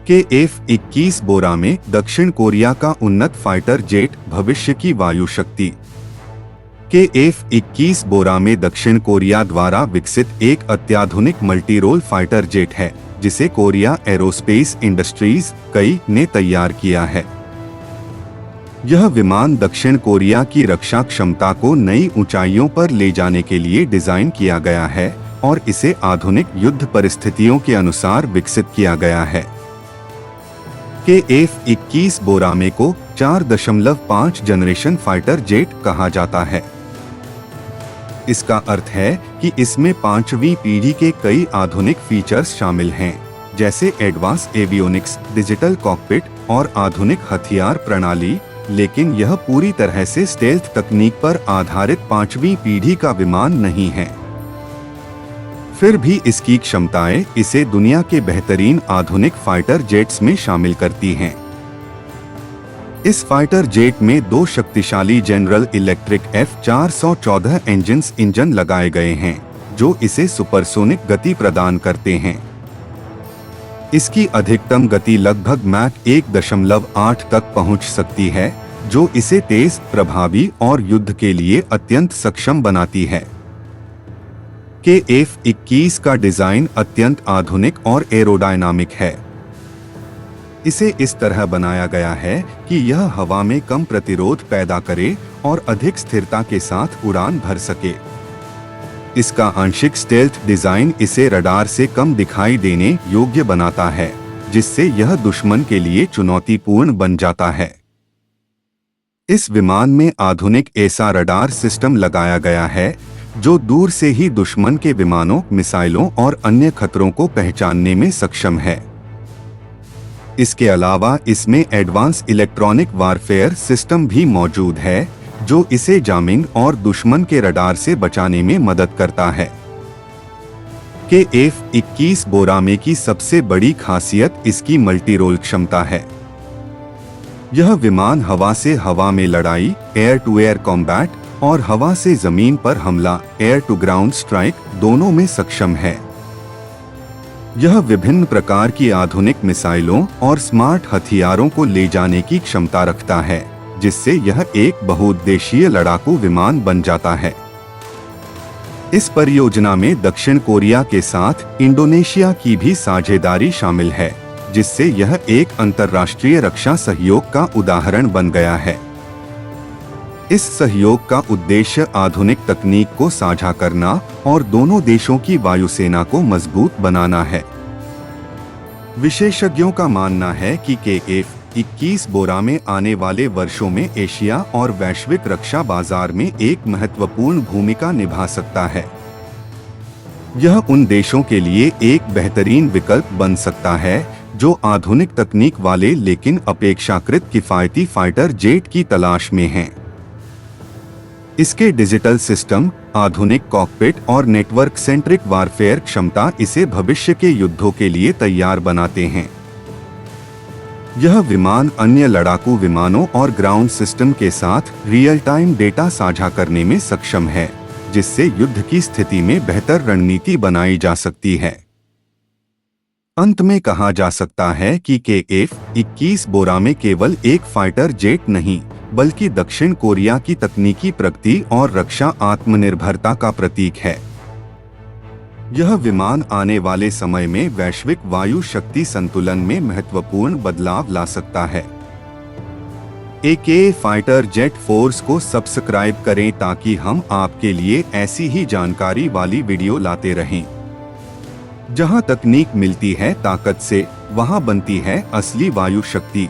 KF-21 बोरा में दक्षिण Korea का उन्नत फाइटर जेट भविष्य की वायु शक्ति। KF-21 बोरा में दक्षिण कोरिया द्वारा विकसित एक अत्याधुनिक मल्टी रोल फाइटर जेट है, जिसे कोरिया एरोस्पेस इंडस्ट्रीज (KAI) ने तैयार किया है। यह विमान दक्षिण कोरिया की रक्षा क्षमता को नई ऊंचाइयों पर ले जाने के लिए डिजाइन किया गया है और इसे आधुनिक युद्ध परिस्थितियों के अनुसार विकसित किया गया है। KF-21 बोरामे को 4.5 जनरेशन फाइटर जेट कहा जाता है। इसका अर्थ है कि इसमें 5वीं पीढ़ी के कई आधुनिक फीचर्स शामिल हैं, जैसे एडवांस एवियोनिक्स, डिजिटल कॉकपिट और आधुनिक हथियार प्रणाली, लेकिन यह पूरी तरह से स्टेल्थ तकनीक पर आधारित 5वीं पीढ़ी का विमान नहीं है। फिर भी इसकी क्षमताएं इसे दुनिया के बेहतरीन आधुनिक फाइटर जेट्स में शामिल करती हैं। इस फाइटर जेट में 2 शक्तिशाली जनरल इलेक्ट्रिक F414 इंजन लगाए गए हैं, जो इसे सुपरसोनिक गति प्रदान करते हैं। इसकी अधिकतम गति लगभग मैक 1.8 तक पहुंच सकती है, जो इसे तेज, प्रभावी और युद्ध के लिए अत्यंत सक्षम बनाती है। KF-21 का डिजाइन अत्यंत आधुनिक और एरोडायनामिक है। इसे इस तरह बनाया गया है कि यह हवा में कम प्रतिरोध पैदा करे और अधिक स्थिरता के साथ उड़ान भर सके। इसका आंशिक स्टेल्थ डिजाइन इसे रडार से कम दिखाई देने योग्य बनाता है, जिससे यह दुश्मन के लिए चुनौतीपूर्ण बन जाता है। इस विमान में आधुनिक एसा रडार सिस्टम लगाया गया है, जो दूर से ही दुश्मन के विमानों, मिसाइलों और अन्य खतरों को पहचानने में सक्षम है। इसके अलावा इसमें एडवांस इलेक्ट्रॉनिक वारफेयर सिस्टम भी मौजूद है, जो इसे जामिंग और दुश्मन के रडार से बचाने में मदद करता है। KF-21 बोरामे की सबसे बड़ी खासियत इसकी मल्टी रोल क्षमता है। यह विमान हवा से हवा में लड़ाई, एयर टू एयर कॉम्बैट और हवा से जमीन पर हमला, एयर टू ग्राउंड स्ट्राइक, दोनों में सक्षम है। यह विभिन्न प्रकार की आधुनिक मिसाइलों और स्मार्ट हथियारों को ले जाने की क्षमता रखता है, जिससे यह एक बहुउद्देशीय लड़ाकू विमान बन जाता है। इस परियोजना में दक्षिण कोरिया के साथ इंडोनेशिया की भी साझेदारी शामिल है, जिससे यह एक अंतर्राष्ट्रीय रक्षा सहयोग का उदाहरण बन गया है। इस सहयोग का उद्देश्य आधुनिक तकनीक को साझा करना और दोनों देशों की वायुसेना को मजबूत बनाना है। विशेषज्ञों का मानना है कि KF-21 बोरामे आने वाले वर्षों में एशिया और वैश्विक रक्षा बाजार में एक महत्वपूर्ण भूमिका निभा सकता है। यह उन देशों के लिए एक बेहतरीन विकल्प बन सकता है जो आधुनिक तकनीक वाले लेकिन अपेक्षाकृत किफायती फाइटर जेट की तलाश में हैं। इसके डिजिटल सिस्टम, आधुनिक कॉकपिट और नेटवर्क सेंट्रिक वारफेयर क्षमता इसे भविष्य के युद्धों के लिए तैयार बनाते हैं। यह विमान अन्य लड़ाकू विमानों और ग्राउंड सिस्टम के साथ रियल टाइम डेटा साझा करने में सक्षम है, जिससे युद्ध की स्थिति में बेहतर रणनीति बनाई जा सकती है। अंत में कहा जा सकता है कि KF-21 बोरामे केवल एक फाइटर जेट नहीं, बल्कि दक्षिण कोरिया की तकनीकी प्रगति और रक्षा आत्मनिर्भरता का प्रतीक है। यह विमान आने वाले समय में वैश्विक वायु शक्ति संतुलन में महत्वपूर्ण बदलाव ला सकता है। AK फाइटर जेट फोर्स को सब्सक्राइब करें ताकि हम आपके लिए ऐसी ही जानकारी वाली वीडियो लाते रहें। जहां तकनीक मिलती है ताकत से, वहां बनती है असली वायु शक्ति।